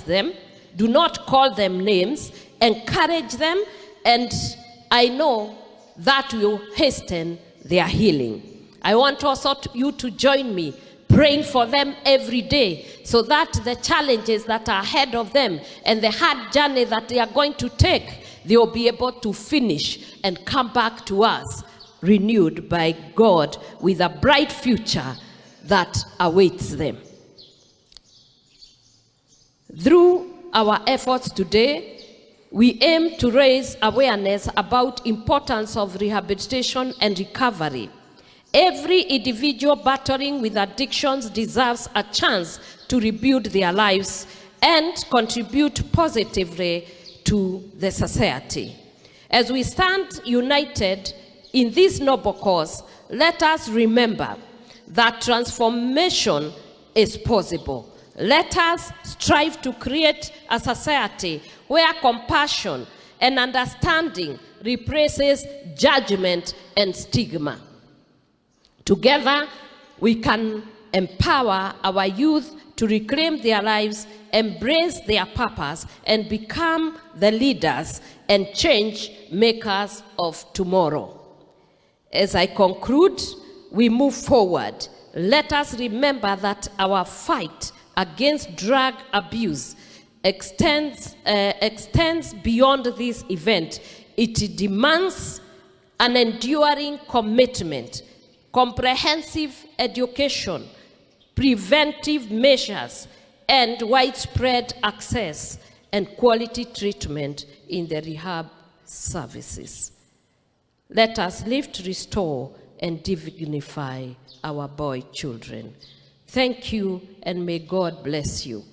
them. Do not call them names. Encourage them, and I know that will hasten their healing. I want also you to join me praying for them every day, so that the challenges that are ahead of them and the hard journey that they are going to take, they will be able to finish and come back to us renewed by God with a bright future that awaits them. Through our efforts today, we aim to raise awareness about importance of rehabilitation and recovery. Every individual battling with addictions deserves a chance to rebuild their lives and contribute positively to the society. As we stand united in this noble cause, let us remember that transformation is possible. Let us strive to create a society where compassion and understanding replaces judgment and stigma. Together, we can empower our youth to reclaim their lives, embrace their purpose, and become the leaders and change makers of tomorrow. As I conclude, we move forward. Let us remember that our fight against drug abuse extends beyond this event. It demands an enduring commitment, comprehensive education, preventive measures, and widespread access and quality treatment in the rehab services. Let us lift, restore, and dignify our boy children. Thank you, and may God bless you.